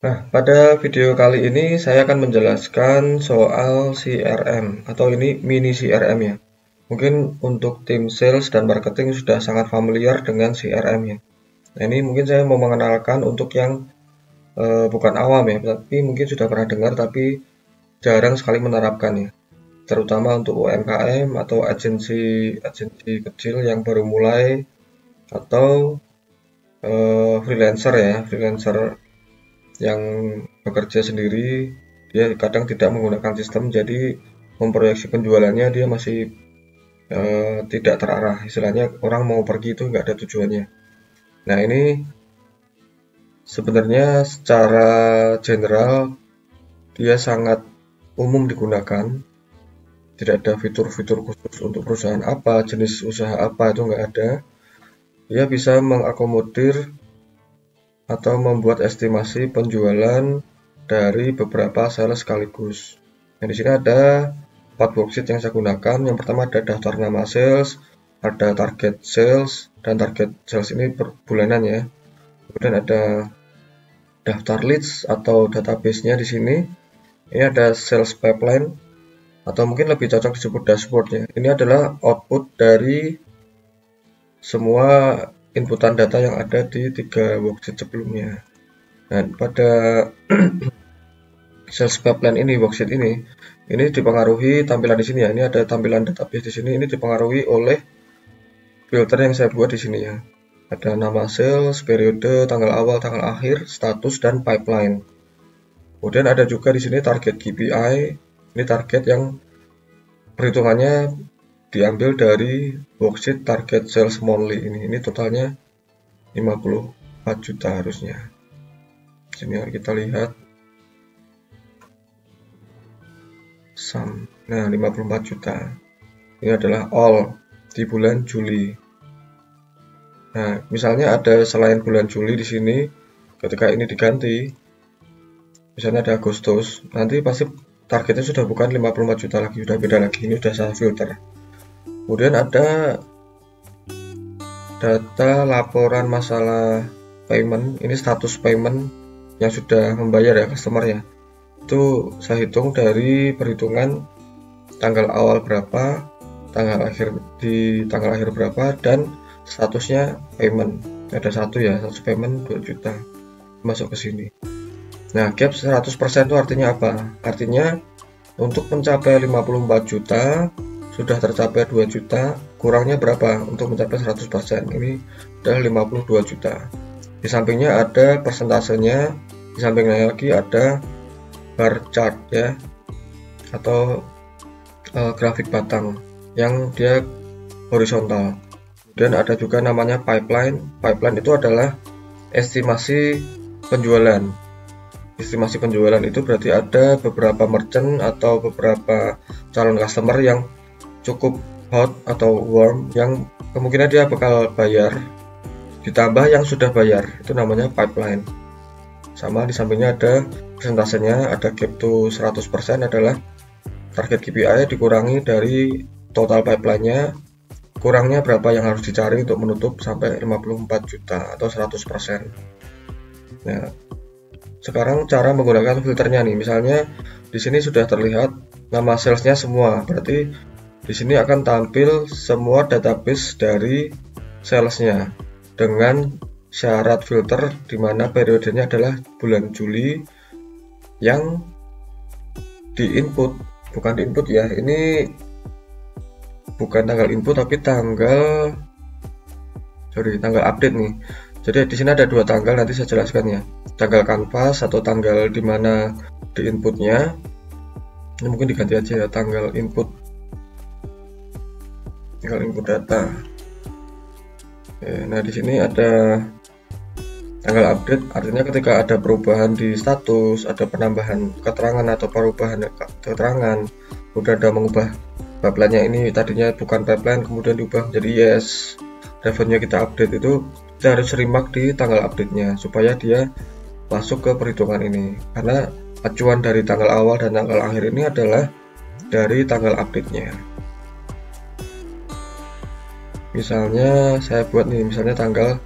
Nah, pada video kali ini saya akan menjelaskan soal CRM atau ini mini CRM ya. Mungkin untuk tim sales dan marketing sudah sangat familiar dengan CRM ya. Nah, ini mungkin saya mau mengenalkan untuk yang bukan awam ya, tapi mungkin sudah pernah dengar tapi jarang sekali menerapkan ya. Terutama untuk UMKM atau agensi kecil yang baru mulai atau freelancer ya, freelancer yang bekerja sendiri, dia kadang tidak menggunakan sistem, jadi memproyeksi penjualannya dia masih tidak terarah. Istilahnya orang mau pergi itu nggak ada tujuannya. Nah, ini sebenarnya secara general dia sangat umum digunakan. Tidak ada fitur-fitur khusus untuk perusahaan apa, jenis usaha apa, itu nggak ada. Dia bisa mengakomodir atau membuat estimasi penjualan dari beberapa sales sekaligus. Nah, di sini ada 4 worksheet yang saya gunakan. Yang pertama ada daftar nama sales, ada target sales, dan target sales ini per bulanan ya. Kemudian ada daftar leads atau database-nya di sini. Ini ada sales pipeline atau mungkin lebih cocok disebut dashboard ya. Ini adalah output dari semua inputan data yang ada di 3 worksheet sebelumnya. Nah, pada sales pipeline ini, worksheet ini dipengaruhi tampilan di sini ya. Ini ada tampilan database di sini. Ini dipengaruhi oleh filter yang saya buat di sini ya. Ada nama sales, periode, tanggal awal, tanggal akhir, status, dan pipeline. Kemudian ada juga di sini target KPI. Ini target yang perhitungannya diambil dari worksheet target sales monthly ini. Ini totalnya 54 juta harusnya. Sini kita lihat sum. Nah, 54 juta. Ini adalah all di bulan Juli. Nah, misalnya ada selain bulan Juli di sini, ketika ini diganti, misalnya ada Agustus, nanti pasti targetnya sudah bukan 54 juta lagi, sudah beda lagi. Ini sudah saya filter. Kemudian ada data laporan masalah payment. Ini status payment yang sudah membayar ya customer ya. Itu saya hitung dari perhitungan tanggal awal berapa, tanggal akhir berapa, dan statusnya payment. Ada satu ya, status payment 2 juta masuk ke sini. Nah, gap 100% itu artinya apa? Artinya untuk mencapai 54 juta sudah tercapai 2 juta, kurangnya berapa untuk mencapai 100%? Ini adalah 52 juta. Di sampingnya ada persentasenya, di sampingnya lagi ada bar chart ya, atau grafik batang yang dia horizontal. Dan ada juga namanya pipeline. Pipeline itu adalah estimasi penjualan. Estimasi penjualan itu berarti ada beberapa merchant atau beberapa calon customer yang cukup hot atau warm yang kemungkinan dia bakal bayar, ditambah yang sudah bayar, itu namanya pipeline. Sama di sampingnya ada persentasenya, ada gap to 100% adalah target KPI dikurangi dari total pipeline-nya, kurangnya berapa yang harus dicari untuk menutup sampai 54 juta atau 100%. Nah, sekarang cara menggunakan filternya nih, misalnya di sini sudah terlihat nama salesnya semua, berarti di sini akan tampil semua database dari salesnya dengan syarat filter di mana periodenya adalah bulan Juli yang di input, bukan di input ya, ini bukan tanggal input tapi tanggal update nih. Jadi di sini ada 2 tanggal, nanti saya jelaskan ya. Tanggal kanvas atau tanggal di mana di inputnya. Ini mungkin diganti aja ya, tanggal input data. Nah, di sini ada tanggal update, artinya ketika ada perubahan di status, ada penambahan keterangan atau perubahan keterangan, kemudian ada mengubah pipeline-nya, ini tadinya bukan pipeline kemudian diubah menjadi yes, revenue kita update, itu kita harus remark di tanggal update-nya supaya dia masuk ke perhitungan ini, karena acuan dari tanggal awal dan tanggal akhir ini adalah dari tanggal update-nya. Misalnya saya buat nih, misalnya tanggal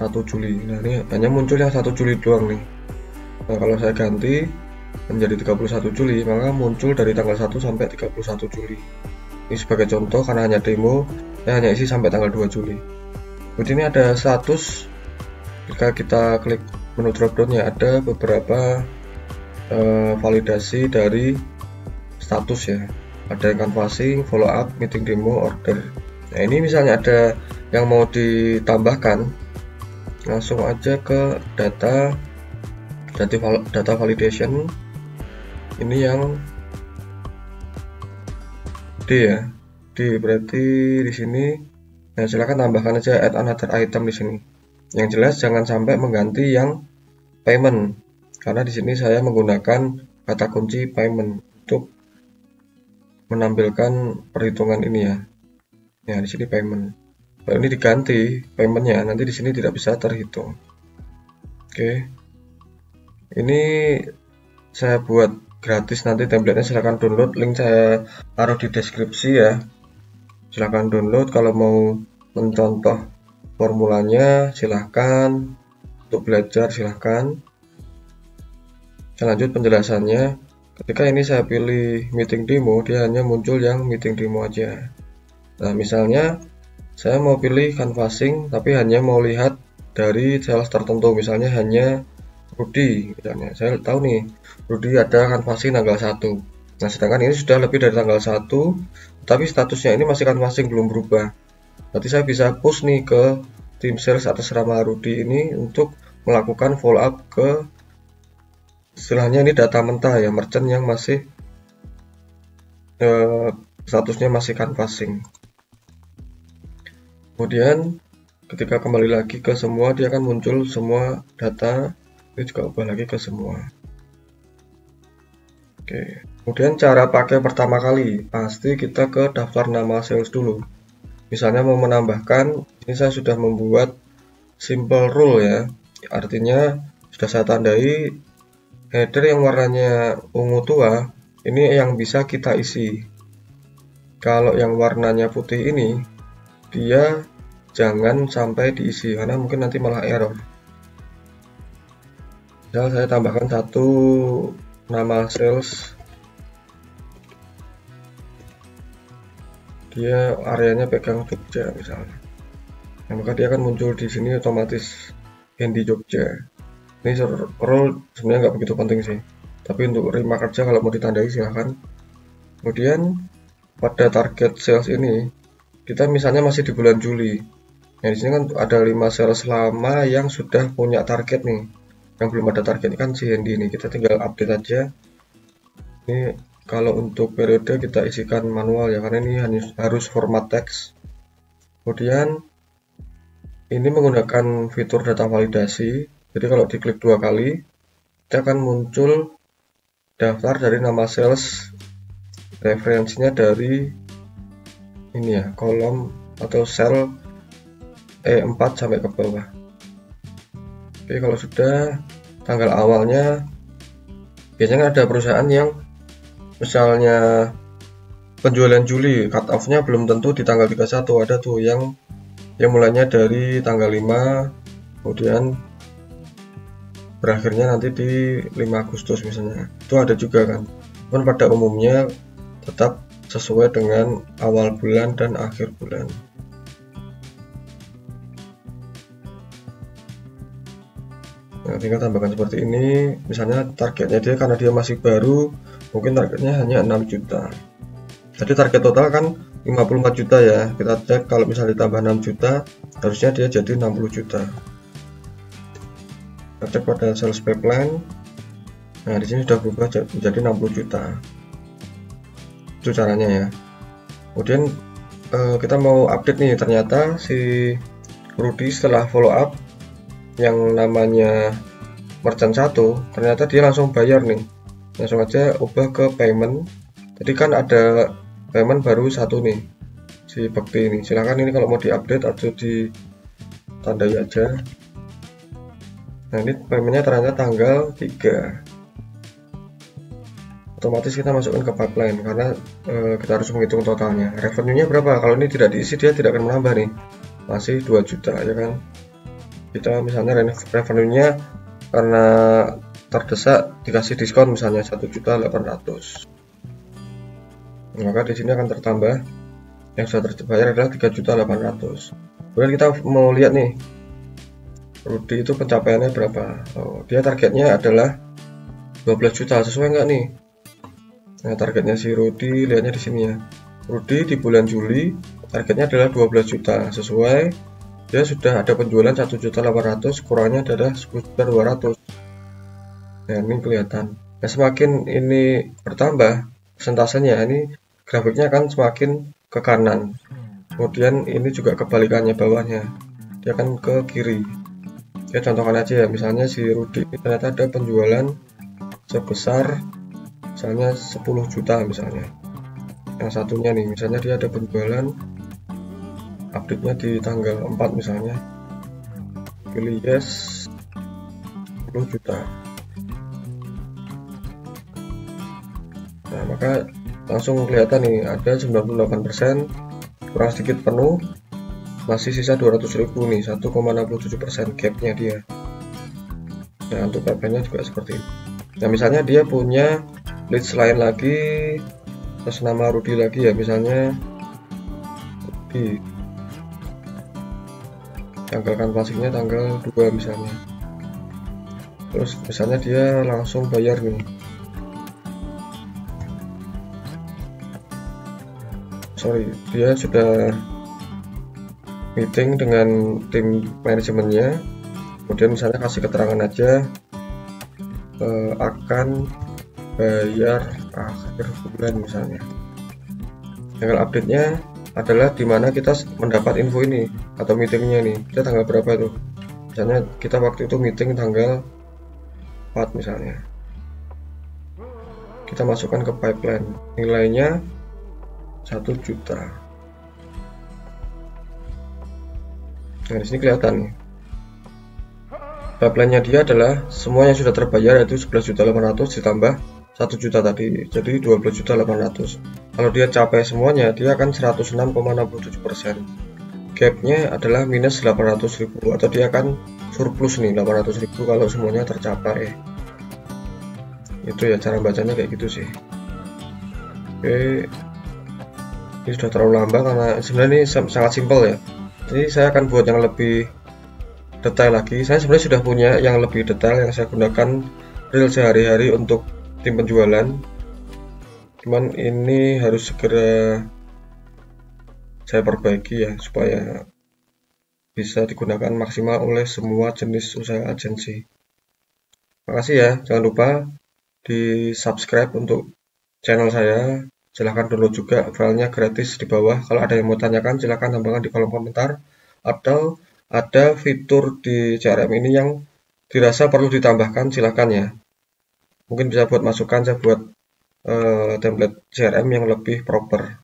1 Juli. Nah ini hanya muncul yang 1 Juli doang nih. Nah kalau saya ganti menjadi 31 Juli, maka muncul dari tanggal 1 sampai 31 Juli. Ini sebagai contoh, karena hanya demo, saya hanya isi sampai tanggal 2 Juli. Kemudian ini ada status. Jika kita klik menu dropdownnya, ada beberapa validasi dari status ya. Ada yang canvassing, follow up, meeting demo, order. Nah ini misalnya ada yang mau ditambahkan, langsung aja ke data validation. Ini yang D ya, D berarti di sini. Nah silakan tambahkan aja add another item di sini. Yang jelas jangan sampai mengganti yang payment, karena di sini saya menggunakan kata kunci payment untuk menampilkan perhitungan ini ya. Ya di sini payment. Kalau ini diganti paymentnya, nanti di sini tidak bisa terhitung. Oke. Ini saya buat gratis, nanti template-nya silahkan download, link saya taruh di deskripsi ya. Silahkan download kalau mau mencontoh formulanya, silahkan. Untuk belajar silahkan. Saya lanjut penjelasannya. Ketika ini saya pilih meeting demo, dia hanya muncul yang meeting demo aja. Nah misalnya saya mau pilih canvassing tapi hanya mau lihat dari sales tertentu, misalnya hanya Rudy misalnya. Saya tahu nih Rudy ada canvassing tanggal 1. Nah sedangkan ini sudah lebih dari tanggal 1, tapi statusnya ini masih canvassing, belum berubah. Berarti saya bisa push nih ke tim sales atas nama Rudy ini untuk melakukan follow up ke, istilahnya ini data mentah ya, merchant yang masih statusnya masih canvassing. Kemudian ketika kembali lagi ke semua, dia akan muncul semua data. Ini juga ubah lagi ke semua. Oke. Kemudian cara pakai pertama kali, pasti kita ke daftar nama sales dulu. Misalnya mau menambahkan, ini saya sudah membuat simple rule ya. Artinya sudah saya tandai header yang warnanya ungu tua, ini yang bisa kita isi. Kalau yang warnanya putih ini, dia jangan sampai diisi, karena mungkin nanti malah error. Misal saya tambahkan satu nama sales, dia areanya pegang Jogja misalnya. Nah, maka dia akan muncul di sini otomatis Hendy Jogja. Ini role sebenarnya nggak begitu penting sih, tapi untuk remark kerja kalau mau ditandai silahkan. Kemudian pada target sales ini kita misalnya masih di bulan Juli. Nah di sini kan ada 5 sales lama yang sudah punya target nih. Yang belum ada target kan si Hendy ini, kita tinggal update aja. Ini kalau untuk periode kita isikan manual ya, karena ini harus format teks. Kemudian ini menggunakan fitur data validasi. Jadi kalau diklik 2 kali, kita akan muncul daftar dari nama sales, referensinya dari ini ya, kolom atau sel E4 sampai ke bawah. Oke, kalau sudah tanggal awalnya, biasanya ada perusahaan yang misalnya penjualan Juli, cut off-nya belum tentu di tanggal 31, ada tuh yang mulainya dari tanggal 5, kemudian berakhirnya nanti di 5 Agustus misalnya. Itu ada juga kan. Cuman pada umumnya tetap sesuai dengan awal bulan dan akhir bulan. Nah, tinggal tambahkan seperti ini. Misalnya targetnya dia, karena dia masih baru, mungkin targetnya hanya 6 juta. Jadi target total kan 54 juta ya. Kita cek kalau misalnya ditambah 6 juta, harusnya dia jadi 60 juta. Kita cek pada sales pipeline. Nah, di sini sudah berubah menjadi 60 juta. Itu caranya ya. Kemudian kita mau update nih, ternyata si Rudy setelah follow up yang namanya merchant 1, ternyata dia langsung bayar nih. Langsung aja ubah ke payment. Jadi kan ada payment baru 1 nih, si Bekti ini. Silahkan ini kalau mau diupdate atau ditandai aja. Nah ini paymentnya ternyata tanggal 3. Otomatis kita masukkan ke pipeline, karena kita harus menghitung totalnya. Revenue-nya berapa? Kalau ini tidak diisi, dia tidak akan menambah nih, masih 2 juta ya kan. Kita misalnya revenue-nya karena terdesak dikasih diskon misalnya 1.800.000. Maka di sini akan tertambah yang sudah terbayar adalah 3.800.000. Kemudian kita mau lihat nih Rudy itu pencapaiannya berapa. Dia targetnya adalah 12 juta, sesuai nggak nih? Nah, targetnya si Rudy lihatnya di sini ya. Rudy di bulan Juli targetnya adalah 12 juta, sesuai dia sudah ada penjualan 1.800.000, kurangnya adalah 10.200.000. Nah, ini kelihatan. Nah, semakin ini bertambah persentasenya, ini grafiknya akan semakin ke kanan. Kemudian ini juga kebalikannya, bawahnya dia akan ke kiri. Ya, contohkan aja ya, misalnya si Rudy ternyata ada penjualan sebesar misalnya 10 juta misalnya. Yang satunya nih, misalnya dia ada penjualan update-nya di tanggal 4 misalnya. Pilih yes, 10 juta. Nah, maka langsung kelihatan nih ada 98%, kurang sedikit penuh, masih sisa 200.000 nih, 1,67% gapnya dia. Nah, untuk pipeline-nya juga seperti ini. Nah, misalnya dia punya leads lain lagi atas nama Rudy lagi ya, misalnya Rudy, tanggal kanvasingnya tanggal 2 misalnya. Terus misalnya dia langsung bayar nih, dia sudah meeting dengan tim manajemennya, kemudian misalnya kasih keterangan aja akan bayar akhir bulan misalnya. Tanggal update-nya adalah dimana kita mendapat info ini atau meetingnya nih, kita tanggal berapa itu, misalnya kita waktu itu meeting tanggal 4 misalnya. Kita masukkan ke pipeline, nilainya 1 juta. Nah, di sini kelihatan nih, pipeline-nya dia adalah semua yang sudah terbayar yaitu 11.800.000 ditambah 1 juta tadi, jadi 12.800.000. Kalau dia capai semuanya, dia akan 106,67%. Gapnya adalah minus 800.000, atau dia akan surplus nih 800.000 kalau semuanya tercapai. Itu ya cara bacanya kayak gitu sih. Oke, ini sudah terlalu lambat karena sebenarnya ini sangat simpel ya. Jadi saya akan buat yang lebih detail lagi. Saya sebenarnya sudah punya yang lebih detail yang saya gunakan real sehari-hari untuk tim penjualan. Cuman ini harus segera saya perbaiki ya, supaya bisa digunakan maksimal oleh semua jenis usaha agensi. Makasih ya, jangan lupa di subscribe untuk channel saya. Silahkan download juga filenya gratis di bawah. Kalau ada yang mau tanyakan silahkan tambahkan di kolom komentar, atau ada fitur di CRM ini yang dirasa perlu ditambahkan silahkan ya. Mungkin bisa buat masukan, saya buat template CRM yang lebih proper.